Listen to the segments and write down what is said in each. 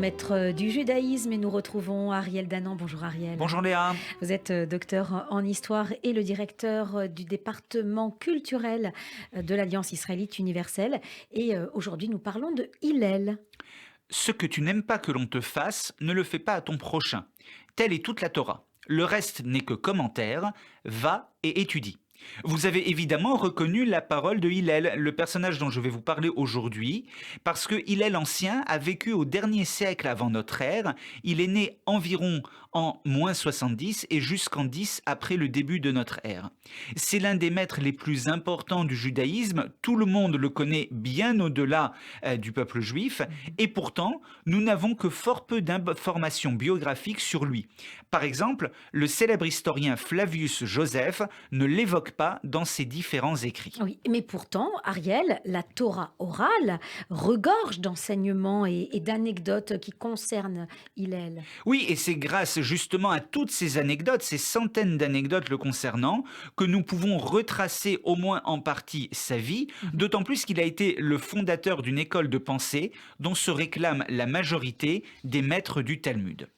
maître du judaïsme et nous retrouvons Ariel Danan. Bonjour Ariel. Bonjour Léa. Vous êtes docteur en histoire et le directeur du département culturel de l'Alliance israélite universelle. Et aujourd'hui, nous parlons de Hillel. Ce que tu n'aimes pas que l'on te fasse, ne le fais pas à ton prochain. Telle est toute la Torah. Le reste n'est que commentaire. Va et étudie. Vous avez évidemment reconnu la parole de Hillel, le personnage dont je vais vous parler aujourd'hui, parce que Hillel ancien a vécu au dernier siècle avant notre ère. Il est né environ en -70 et jusqu'en 10 après le début de notre ère. C'est l'un des maîtres les plus importants du judaïsme. Tout le monde le connaît bien au-delà du peuple juif, et pourtant, nous n'avons que fort peu d'informations biographiques sur lui. Par exemple, le célèbre historien Flavius Joseph ne l'évoque pas dans ses différents écrits. Oui, mais pourtant, Ariel, la Torah orale regorge d'enseignements et d'anecdotes qui concernent Hillel. Oui, et c'est grâce justement à toutes ces anecdotes, ces centaines d'anecdotes le concernant, que nous pouvons retracer au moins en partie sa vie, d'autant plus qu'il a été le fondateur d'une école de pensée dont se réclame la majorité des maîtres du Talmud.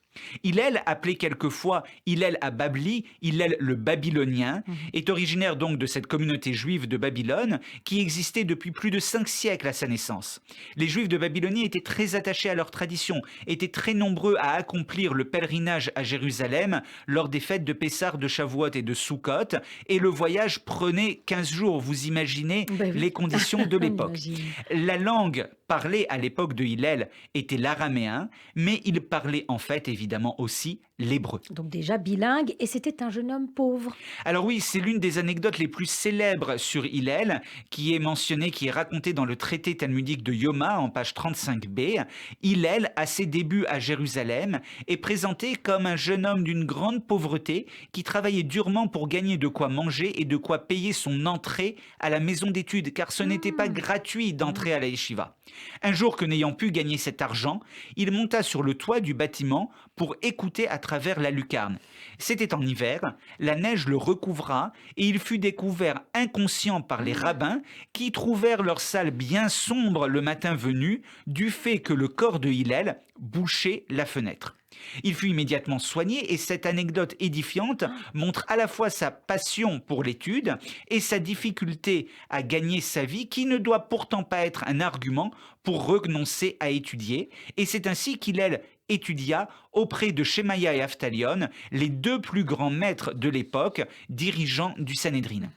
Hillel, appelé quelquefois Hillel à Babli, Hillel le Babylonien, est originaire donc de cette communauté juive de Babylone qui existait depuis plus de 5 siècles à sa naissance. Les Juifs de Babylonie étaient très attachés à leur tradition, étaient très nombreux à accomplir le pèlerinage à Jérusalem lors des fêtes de Pessah, de Shavuot et de Sukkot, et le voyage prenait 15 jours. Vous imaginez Ben oui. les conditions de On l'époque. imagine. La langue parlée à l'époque de Hillel était l'araméen, mais il parlait en fait évidemment aussi l'hébreu. Donc déjà bilingue, et c'était un jeune homme pauvre. Alors oui, c'est l'une des anecdotes les plus célèbres sur Hillel, qui est mentionnée, qui est racontée dans le traité talmudique de Yoma, en page 35b. Hillel, à ses débuts à Jérusalem, est présenté comme un jeune homme d'une grande pauvreté, qui travaillait durement pour gagner de quoi manger et de quoi payer son entrée à la maison d'études, car ce n'était pas gratuit d'entrer à la yeshiva. Un jour que n'ayant pu gagner cet argent, il monta sur le toit du bâtiment pour écouter à travers la lucarne. C'était en hiver, la neige le recouvra et il fut découvert inconscient par les rabbins qui trouvèrent leur salle bien sombre le matin venu du fait que le corps de Hillel bouchait la fenêtre. Il fut immédiatement soigné et cette anecdote édifiante montre à la fois sa passion pour l'étude et sa difficulté à gagner sa vie qui ne doit pourtant pas être un argument pour renoncer à étudier. Et c'est ainsi qu'Hillel étudia auprès de Shemaïa et Avtalion, les deux plus grands maîtres de l'époque, dirigeants du Sanhédrin.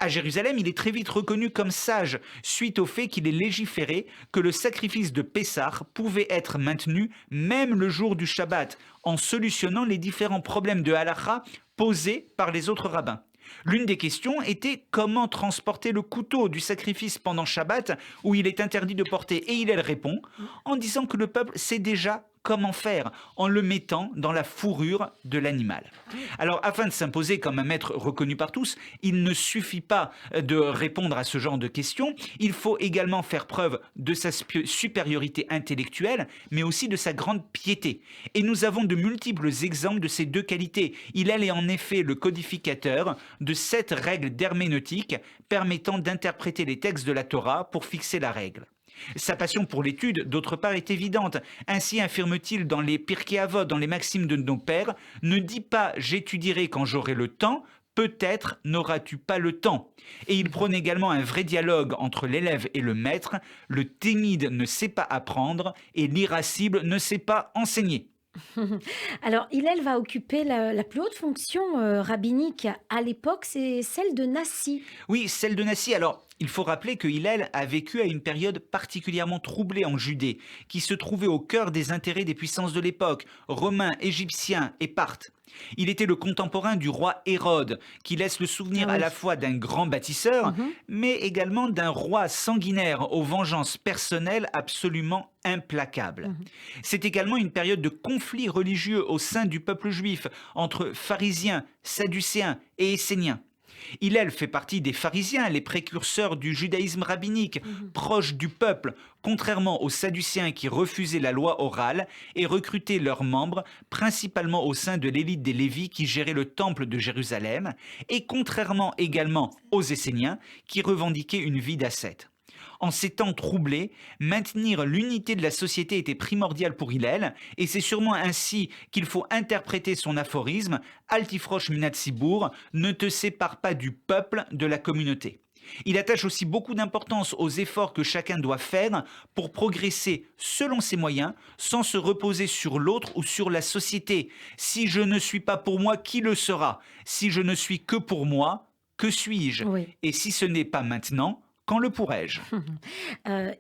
À Jérusalem, il est très vite reconnu comme sage, suite au fait qu'il ait légiféré que le sacrifice de Pessah pouvait être maintenu même le jour du Shabbat, en solutionnant les différents problèmes de halakha posés par les autres rabbins. L'une des questions était comment transporter le couteau du sacrifice pendant Shabbat, où il est interdit de porter, et Hillel répond en disant que le peuple sait déjà comment faire, en le mettant dans la fourrure de l'animal. Alors, afin de s'imposer comme un maître reconnu par tous, il ne suffit pas de répondre à ce genre de questions, il faut également faire preuve de sa supériorité intellectuelle, mais aussi de sa grande piété. Et nous avons de multiples exemples de ces deux qualités. Hillel est en effet le codificateur de 7 règles d'herméneutique permettant d'interpréter les textes de la Torah pour fixer la règle. Sa passion pour l'étude, d'autre part, est évidente. Ainsi affirme-t-il dans les Pirkei Avot, dans les maximes de nos pères, « Ne dis pas « j'étudierai quand j'aurai le temps », peut-être n'auras-tu pas le temps. » Et il prône également un vrai dialogue entre l'élève et le maître. Le timide ne sait pas apprendre et l'irascible ne sait pas enseigner. Alors, Hillel va occuper la plus haute fonction rabbinique à l'époque, c'est celle de Nassi. Oui, celle de Nassi. Alors, il faut rappeler que Hillel a vécu à une période particulièrement troublée en Judée, qui se trouvait au cœur des intérêts des puissances de l'époque, romains, égyptiens et parthes. Il était le contemporain du roi Hérode, qui laisse le souvenir Ah à oui. la fois d'un grand bâtisseur, mais également d'un roi sanguinaire aux vengeances personnelles absolument implacables. C'est également une période de conflits religieux au sein du peuple juif, entre pharisiens, sadducéens et esséniens. Hillel fait partie des pharisiens, les précurseurs du judaïsme rabbinique, proches du peuple, contrairement aux sadducéens qui refusaient la loi orale et recrutaient leurs membres principalement au sein de l'élite des Lévites qui gérait le temple de Jérusalem, et contrairement également aux Esséniens qui revendiquaient une vie d'ascète. En ces temps troublés, maintenir l'unité de la société était primordial pour Hillel, et c'est sûrement ainsi qu'il faut interpréter son aphorisme Altifrosh minat Sibur, ne te sépare pas du peuple, de la communauté. Il attache aussi beaucoup d'importance aux efforts que chacun doit faire pour progresser selon ses moyens, sans se reposer sur l'autre ou sur la société. Si je ne suis pas pour moi, qui le sera? Si je ne suis que pour moi, que suis-je? Oui. Et si ce n'est pas maintenant, quand le pourrais-je?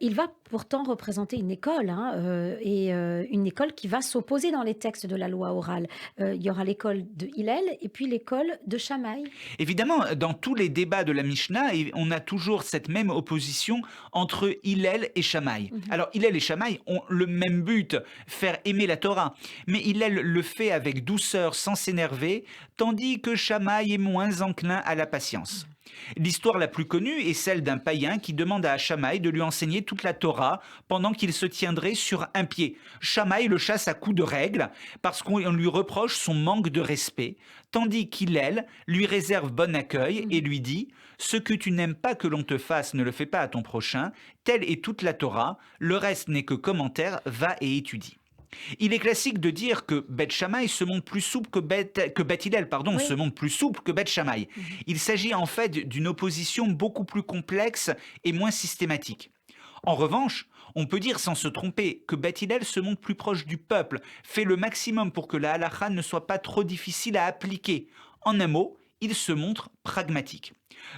Il va pourtant représenter une école, hein, une école qui va s'opposer dans les textes de la loi orale. Il y aura l'école de Hillel et puis l'école de Shammai. Évidemment, dans tous les débats de la Mishnah, on a toujours cette même opposition entre Hillel et Shammai. Mmh. Alors, Hillel et Shammai ont le même but, faire aimer la Torah. Mais Hillel le fait avec douceur, sans s'énerver, tandis que Shammai est moins enclin à la patience. L'histoire la plus connue est celle d'un païen qui demande à Shammai de lui enseigner toute la Torah pendant qu'il se tiendrait sur un pied. Shammai le chasse à coups de règle parce qu'on lui reproche son manque de respect, tandis qu'Hillel lui réserve bon accueil et lui dit « Ce que tu n'aimes pas que l'on te fasse, ne le fais pas à ton prochain, telle est toute la Torah, le reste n'est que commentaire, va et étudie. » Il est classique de dire que Beth Shammai se montre plus souple que Beth Hillel, se Oui. montre plus souple que Beth Shammai. Il s'agit en fait d'une opposition beaucoup plus complexe et moins systématique. En revanche, on peut dire sans se tromper que Beth Hillel se montre plus proche du peuple, fait le maximum pour que la halakha ne soit pas trop difficile à appliquer. En un mot, il se montre pragmatique.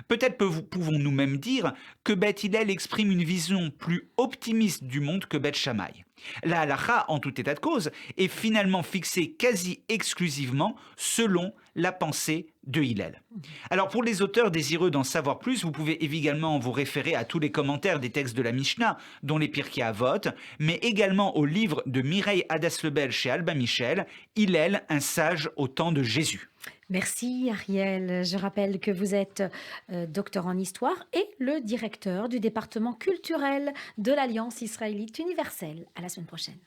Peut-être pouvons-nous même dire que Beth Hillel exprime une vision plus optimiste du monde que Beth Shammai. La halakha, en tout état de cause, est finalement fixée quasi exclusivement selon la pensée de Hillel. Alors pour les auteurs désireux d'en savoir plus, vous pouvez également vous référer à tous les commentaires des textes de la Mishnah, dont les Pirkei Avot, mais également au livre de Mireille Hadas-Lebel chez Albin Michel, Hillel, un sage au temps de Jésus. Merci Ariel. Je rappelle que vous êtes docteur en histoire et le directeur du département culturel de l'Alliance israélite universelle. À la semaine prochaine.